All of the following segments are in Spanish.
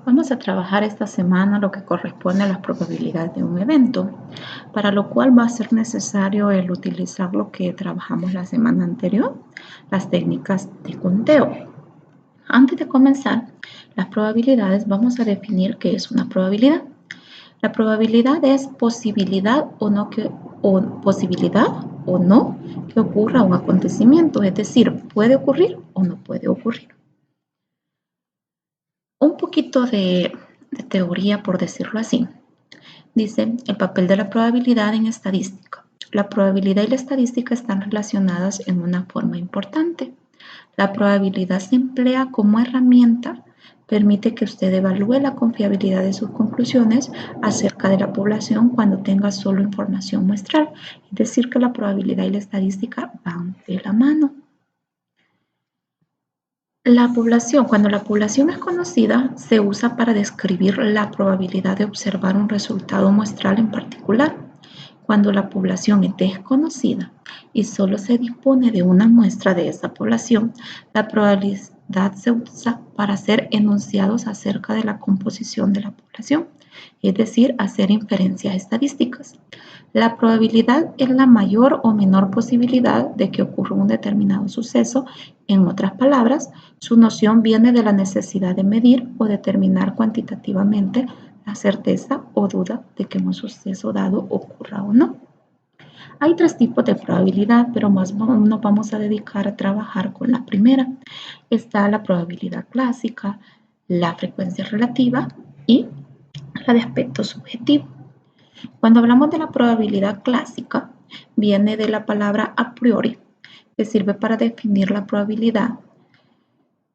Vamos a trabajar esta semana lo que corresponde a las probabilidades de un evento, para lo cual va a ser necesario el utilizar lo que trabajamos la semana anterior, las técnicas de conteo. Antes de comenzar las probabilidades, vamos a definir qué es una probabilidad. La probabilidad es posibilidad o no que ocurra un acontecimiento, es decir, puede ocurrir o no puede ocurrir. Un poquito de teoría, por decirlo así. Dice el papel de la probabilidad en estadística. La probabilidad y la estadística están relacionadas en una forma importante. La probabilidad se emplea como herramienta, permite que usted evalúe la confiabilidad de sus conclusiones acerca de la población cuando tenga solo información muestral. Es decir, que la probabilidad y la estadística van de la mano. Cuando la población es conocida, se usa para describir la probabilidad de observar un resultado muestral en particular. Cuando la población es desconocida y solo se dispone de una muestra de esa población, la probabilidad se usa para hacer enunciados acerca de la composición de la población, es decir, hacer inferencias estadísticas. La probabilidad es la mayor o menor posibilidad de que ocurra un determinado suceso. En otras palabras, su noción viene de la necesidad de medir o determinar cuantitativamente la certeza o duda de que un suceso dado ocurra o no. Hay tres tipos de probabilidad, pero más nos vamos a dedicar a trabajar con la primera. Está la probabilidad clásica, la frecuencia relativa y la de aspecto subjetivo. Cuando hablamos de la probabilidad clásica, viene de la palabra a priori, que sirve para definir la probabilidad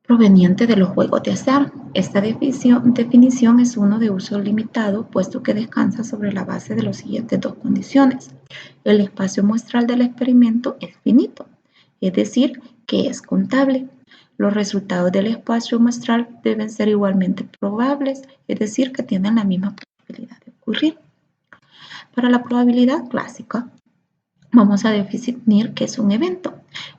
proveniente de los juegos de azar. Esta definición es uno de uso limitado, puesto que descansa sobre la base de las siguientes dos condiciones. El espacio muestral del experimento es finito, es decir, que es contable. Los resultados del espacio muestral deben ser igualmente probables, es decir, que tienen la misma probabilidad de ocurrir. Para la probabilidad clásica, vamos a definir qué es un evento.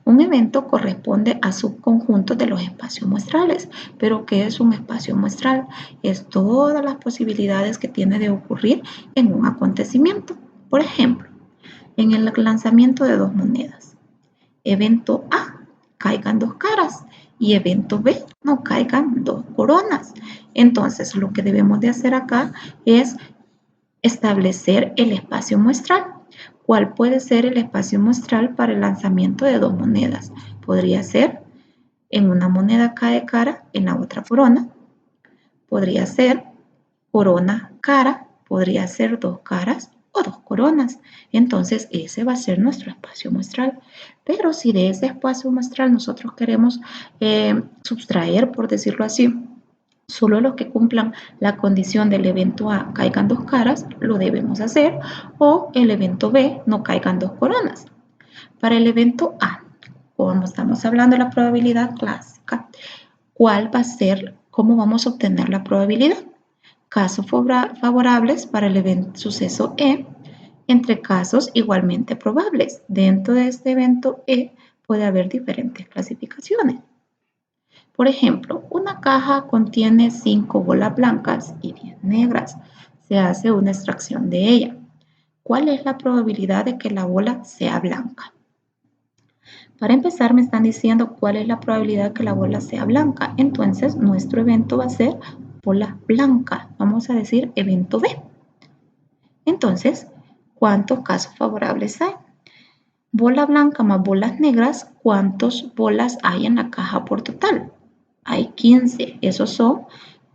Un evento corresponde a subconjuntos de los espacios muestrales. ¿Pero qué es un espacio muestral? Es todas las posibilidades que tiene de ocurrir en un acontecimiento. Por ejemplo, en el lanzamiento de dos monedas. Evento A, caigan dos caras. Y evento B, no caigan dos coronas. Entonces, lo que debemos de hacer acá es establecer el espacio muestral. ¿Cuál puede ser el espacio muestral para el lanzamiento de dos monedas? Podría ser en una moneda cae cara, en la otra corona. Podría ser corona cara, podría ser dos caras o dos coronas. Entonces ese va a ser nuestro espacio muestral. Pero si de ese espacio muestral nosotros queremos sustraer, por decirlo así, solo los que cumplan la condición del evento A caigan dos caras, lo debemos hacer, o el evento B no caigan dos coronas. Para el evento A, como estamos hablando de la probabilidad clásica, ¿cuál va a ser, cómo vamos a obtener la probabilidad? Casos favorables para el suceso E, entre casos igualmente probables. Dentro de este evento E puede haber diferentes clasificaciones. Por ejemplo, una caja contiene 5 bolas blancas y 10 negras. Se hace una extracción de ella. ¿Cuál es la probabilidad de que la bola sea blanca? Para empezar, me están diciendo cuál es la probabilidad de que la bola sea blanca. Entonces, nuestro evento va a ser bola blanca. Vamos a decir evento B. Entonces, ¿cuántos casos favorables hay? Bola blanca más bolas negras, ¿cuántas bolas hay en la caja por total? Hay 15. Esos son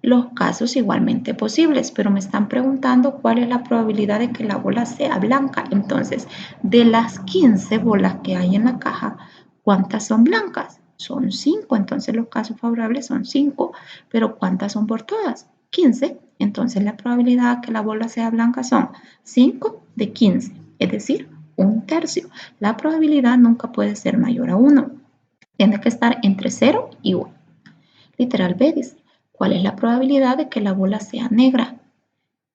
los casos igualmente posibles, pero me están preguntando cuál es la probabilidad de que la bola sea blanca. Entonces, de las 15 bolas que hay en la caja, ¿cuántas son blancas? Son 5, entonces los casos favorables son 5, pero ¿cuántas son por todas? 15, entonces la probabilidad de que la bola sea blanca son 5 de 15, es decir, un tercio. La probabilidad nunca puede ser mayor a 1, tiene que estar entre 0 y 1. Literal B dice, ¿cuál es la probabilidad de que la bola sea negra?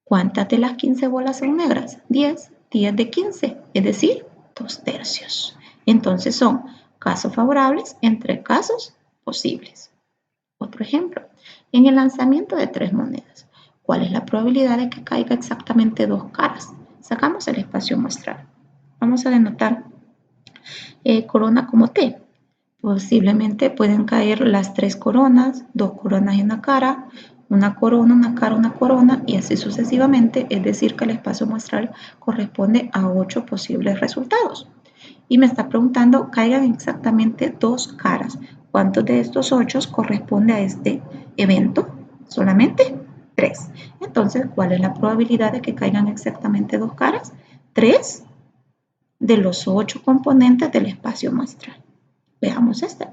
¿Cuántas de las 15 bolas son negras? 10, 10 de 15, es decir, 2 tercios. Entonces son casos favorables entre casos posibles. Otro ejemplo, En el lanzamiento de 3 monedas, ¿cuál es la probabilidad de que caiga exactamente 2 caras? Sacamos el espacio muestral. Vamos a denotar corona como T. Posiblemente pueden caer las 3 coronas, 2 coronas y una cara, una corona, una cara, una corona y así sucesivamente, es decir que el espacio muestral corresponde a 8 posibles resultados. Y me está preguntando, caigan exactamente 2 caras. ¿Cuántos de estos 8 corresponde a este evento? Solamente 3. Entonces, ¿cuál es la probabilidad de que caigan exactamente 2 caras? 3 de los 8 componentes del espacio muestral. Veamos esta.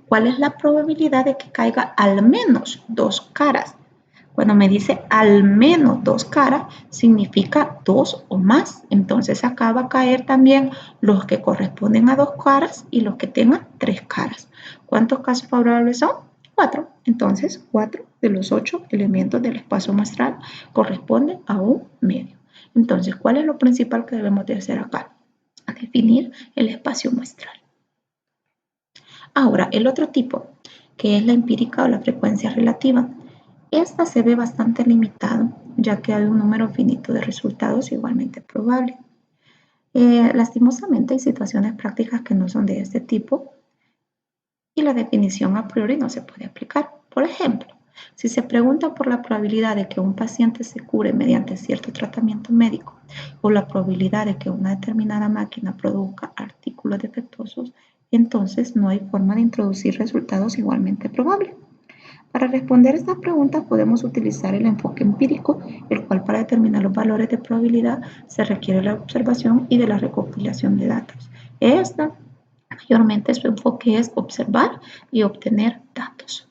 ¿Cuál es la probabilidad de que caiga al menos 2 caras? Cuando me dice al menos 2 caras, significa 2 o más. Entonces acá va a caer también los que corresponden a 2 caras y los que tengan 3 caras. ¿Cuántos casos favorables son? 4. Entonces 4 de los 8 elementos del espacio muestral corresponden a un medio. Entonces, ¿cuál es lo principal que debemos de hacer acá? A definir el espacio muestral. Ahora, el otro tipo, que es la empírica o la frecuencia relativa, esta se ve bastante limitada, ya que hay un número finito de resultados igualmente probables. Lastimosamente hay situaciones prácticas que no son de este tipo y la definición a priori no se puede aplicar. Por ejemplo, si se pregunta por la probabilidad de que un paciente se cure mediante cierto tratamiento médico o la probabilidad de que una determinada máquina produzca artículos defectuosos, entonces no hay forma de introducir resultados igualmente probables. Para responder estas preguntas podemos utilizar el enfoque empírico, el cual para determinar los valores de probabilidad se requiere la observación y de la recopilación de datos. Mayormente su enfoque es observar y obtener datos.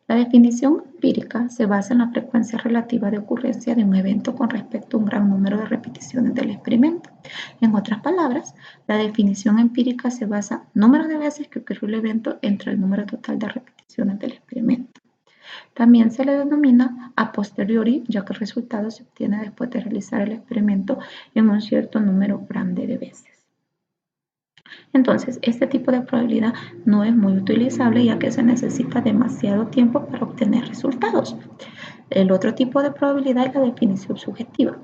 La definición empírica se basa en la frecuencia relativa de ocurrencia de un evento con respecto a un gran número de repeticiones del experimento. En otras palabras, la definición empírica se basa en el número de veces que ocurrió el evento entre el número total de repeticiones del experimento. También se le denomina a posteriori, ya que el resultado se obtiene después de realizar el experimento en un cierto número grande de veces. Entonces, este tipo de probabilidad no es muy utilizable ya que se necesita demasiado tiempo para obtener resultados. El otro tipo de probabilidad es la definición subjetiva.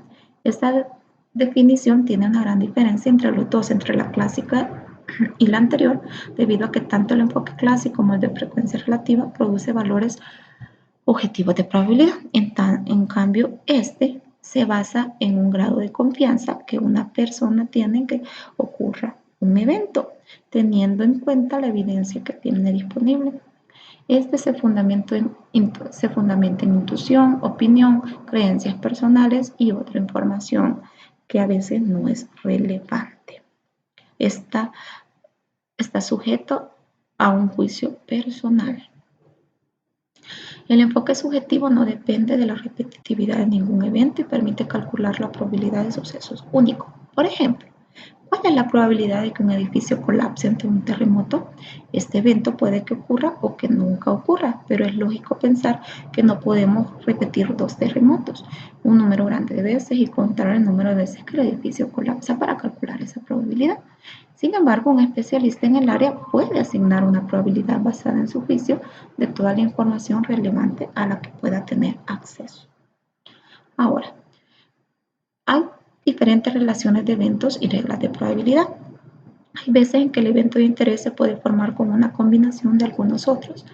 Esta definición tiene una gran diferencia entre los dos, entre la clásica y la anterior, debido a que tanto el enfoque clásico como el de frecuencia relativa produce valores objetivos de probabilidad. En cambio, este se basa en un grado de confianza que una persona tiene en que ocurra un evento, teniendo en cuenta la evidencia que tiene disponible. Este se fundamenta en intuición, opinión, creencias personales y otra información que a veces no es relevante. Está sujeto a un juicio personal. El enfoque subjetivo no depende de la repetitividad de ningún evento y permite calcular la probabilidad de sucesos únicos. Por ejemplo, ¿cuál es la probabilidad de que un edificio colapse ante un terremoto? Este evento puede que ocurra o que nunca ocurra, pero es lógico pensar que no podemos repetir 2 terremotos, un número grande de veces y contar el número de veces que el edificio colapsa para calcular esa probabilidad. Sin embargo, un especialista en el área puede asignar una probabilidad basada en su juicio de toda la información relevante a la que pueda tener acceso. Ahora, hay diferentes relaciones de eventos y reglas de probabilidad. Hay veces en que el evento de interés se puede formar con una combinación de algunos otros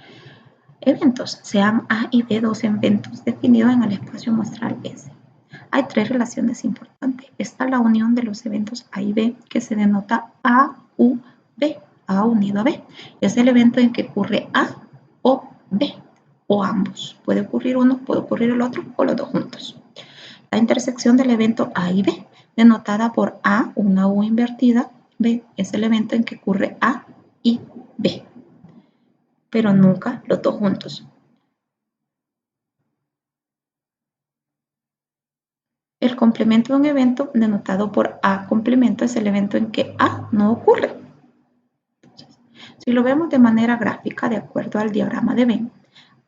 eventos, sean A y B, 2 eventos definidos en el espacio muestral S. Hay 3 relaciones importantes. Está la unión de los eventos A y B, que se denota A, U, B, A unido a B. Es el evento en que ocurre A o B, o ambos. Puede ocurrir uno, puede ocurrir el otro, o los dos juntos. La intersección del evento A y B, denotada por A, una U invertida, B, es el evento en que ocurre A y B, pero nunca los dos juntos. El complemento de un evento, denotado por A complemento, es el evento en que A no ocurre. Entonces, si lo vemos de manera gráfica, de acuerdo al diagrama de Venn,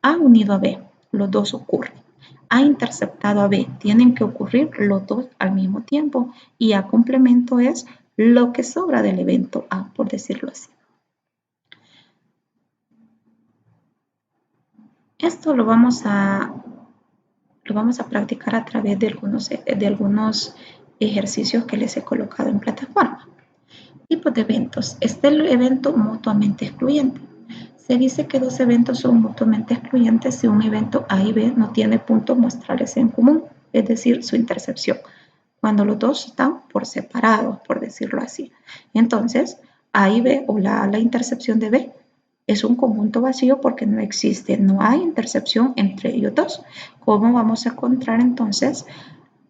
A unido a B, los dos ocurren. A interceptado a B, tienen que ocurrir los dos al mismo tiempo y A complemento es lo que sobra del evento A, por decirlo así. Esto lo vamos a practicar a través de algunos ejercicios que les he colocado en plataforma. Tipos de eventos. Este es el evento mutuamente excluyente. Se dice que dos eventos son mutuamente excluyentes si un evento A y B no tiene puntos muestrales en común, es decir, su intercepción, cuando los dos están por separado, por decirlo así. Entonces, A y B o la intercepción de B es un conjunto vacío porque no existe, no hay intercepción entre ellos dos. ¿Cómo vamos a encontrar entonces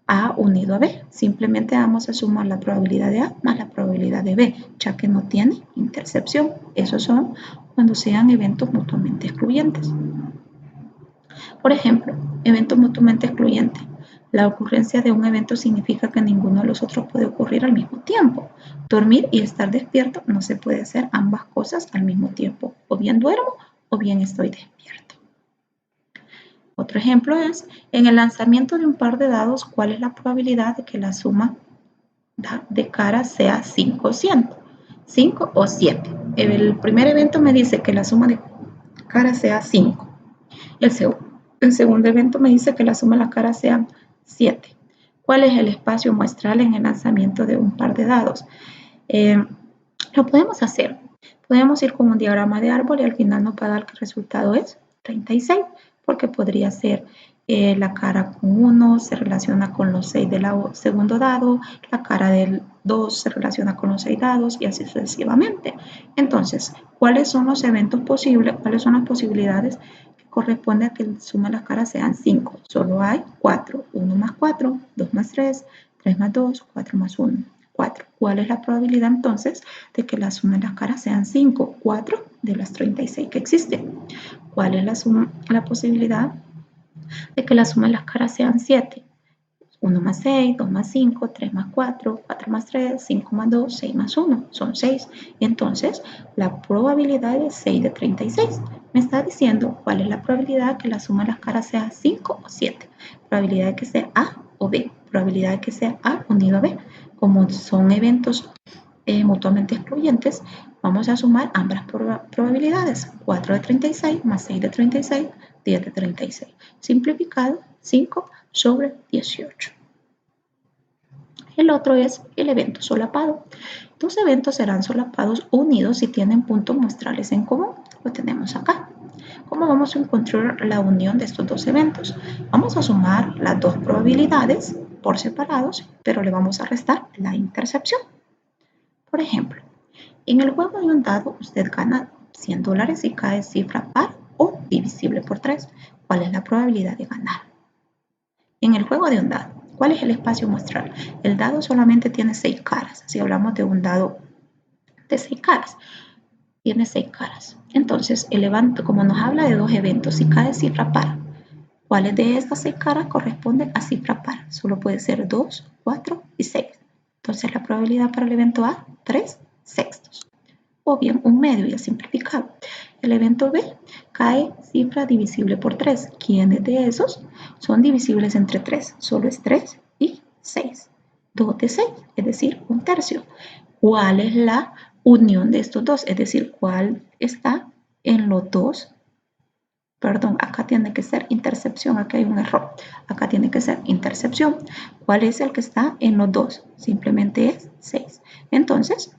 A unido a B? Simplemente vamos a sumar la probabilidad de A más la probabilidad de B, ya que no tiene intercepción. Esos son cuando sean eventos mutuamente excluyentes. Por ejemplo, evento mutuamente excluyente. La ocurrencia de un evento significa que ninguno de los otros puede ocurrir al mismo tiempo. Dormir y estar despierto no se puede hacer ambas cosas al mismo tiempo. O bien duermo o bien estoy despierto. Otro ejemplo es, en el lanzamiento de un par de dados, ¿cuál es la probabilidad de que la suma de cara sea 5 o 100? 5 o 7. El primer evento me dice que la suma de cara sea 5. El segundo evento me dice que la suma de las caras sean 7. ¿Cuál es el espacio muestral en el lanzamiento de un par de dados? Lo podemos hacer. Podemos ir con un diagrama de árbol y al final nos va a dar que el resultado es 36, porque podría ser la cara con 1 se relaciona con los 6 del segundo dado, la cara del 2 se relaciona con los 6 dados y así sucesivamente. Entonces, ¿cuáles son los eventos posibles? ¿Cuáles son las posibilidades que corresponden a que la suma de las caras sean 5? Solo hay 4. 1 más 4, 2 más 3, 3 más 2, 4 más 1. 4. ¿Cuál es la probabilidad entonces de que la suma de las caras sean 5? 4 de las 36 que existen. ¿Cuál es la posibilidad de que la suma de las caras sean 7? 1 más 6, 2 más 5, 3 más 4, 4 más 3, 5 más 2, 6 más 1, son 6. Entonces, la probabilidad es 6 de 36. Me está diciendo cuál es la probabilidad de que la suma de las caras sea 5 o 7. Probabilidad de que sea A o B. Probabilidad de que sea A unido a B. Como son eventos mutuamente excluyentes, vamos a sumar ambas probabilidades. 4 de 36 más 6 de 36, 10 de 36. Simplificado, 5 sobre 18. El otro es el evento solapado. Dos eventos serán solapados unidos si tienen puntos muestrales en común. Lo tenemos acá. ¿Cómo vamos a encontrar la unión de estos dos eventos? Vamos a sumar las dos probabilidades por separados, pero le vamos a restar la intercepción. Por ejemplo, en el juego de un dado usted gana $100 y cae cifra par o divisible por 3. ¿Cuál es la probabilidad de ganar? En el juego de un dado, ¿cuál es el espacio muestral? El dado solamente tiene 6 caras. Si hablamos de un dado de 6 caras, tiene 6 caras. Entonces, como nos habla de dos eventos, si cae cifra par, ¿cuáles de estas 6 caras corresponden a cifra par? Solo puede ser 2, 4 y 6. Entonces, la probabilidad para el evento A, 3 sextos. O bien un medio ya simplificado. El evento B cae cifra divisible por 3. ¿Quiénes de esos son divisibles entre 3? Solo es 3 y 6. 2 de 6, es decir, un tercio. ¿Cuál es la unión de estos dos? Es decir, ¿cuál está en los dos? Perdón, acá tiene que ser intercepción, aquí hay un error. Acá tiene que ser intercepción. ¿Cuál es el que está en los dos? Simplemente es 6. Entonces,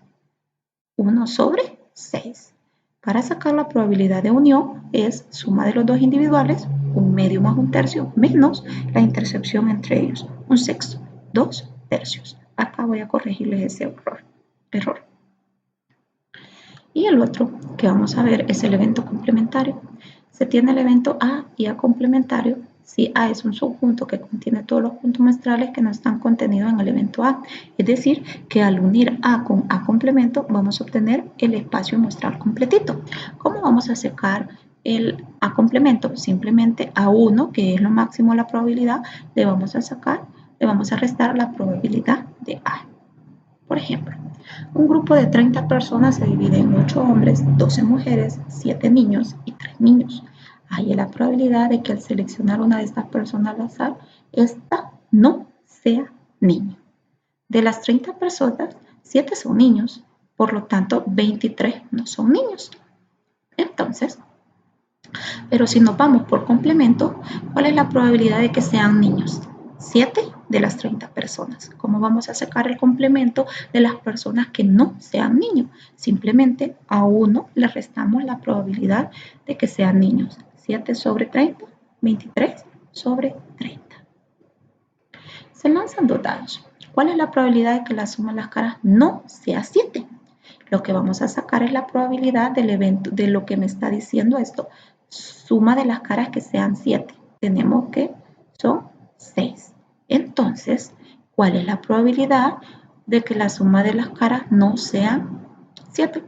1 sobre 6. Para sacar la probabilidad de unión es suma de los dos individuales, un medio más un tercio, menos la intercepción entre ellos, un sexto, 2 tercios. Acá voy a corregirles ese error. Y el otro que vamos a ver es el evento complementario. Se tiene el evento A y A complementario si A es un subconjunto que contiene todos los puntos muestrales que no están contenidos en el evento A. Es decir, que al unir A con A complemento vamos a obtener el espacio muestral completito. ¿Cómo vamos a sacar el A complemento? Simplemente a 1, que es lo máximo de la probabilidad, le vamos a restar la probabilidad de A. Por ejemplo, un grupo de 30 personas se divide en 8 hombres, 12 mujeres, 7 niños y 3 niños. Hay la probabilidad de que al seleccionar una de estas personas al azar, esta no sea niño. De las 30 personas, 7 son niños, por lo tanto 23 no son niños. Entonces, Pero si nos vamos por complemento, ¿cuál es la probabilidad de que sean niños? 7 de las 30 personas. ¿Cómo vamos a sacar el complemento de las personas que no sean niños? Simplemente a 1 le restamos la probabilidad de que sean niños. 7 sobre 30, 23 sobre 30. Se lanzan 2 dados. ¿Cuál es la probabilidad de que la suma de las caras no sea 7? Lo que vamos a sacar es la probabilidad del evento, de lo que me está diciendo esto. Suma de las caras que sean 7. Tenemos que son 6. Entonces, ¿cuál es la probabilidad de que la suma de las caras no sea 7?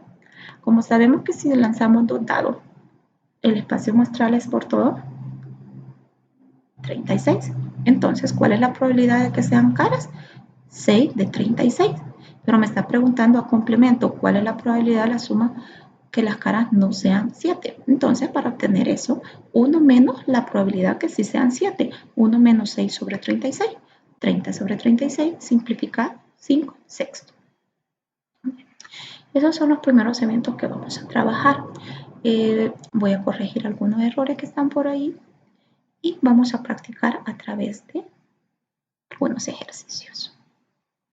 Como sabemos que si lanzamos 2 dados, el espacio muestral es por todo 36. Entonces, ¿cuál es la probabilidad de que sean caras? 6 de 36. Pero me está preguntando a complemento, ¿cuál es la probabilidad de la suma que las caras no sean 7? Entonces, para obtener eso, 1 menos la probabilidad que sí sean 7. 1 menos 6 sobre 36. 30 sobre 36 simplifica 5 sextos. Esos son los primeros eventos que vamos a trabajar. Voy a corregir algunos errores que están por ahí y vamos a practicar a través de algunos ejercicios.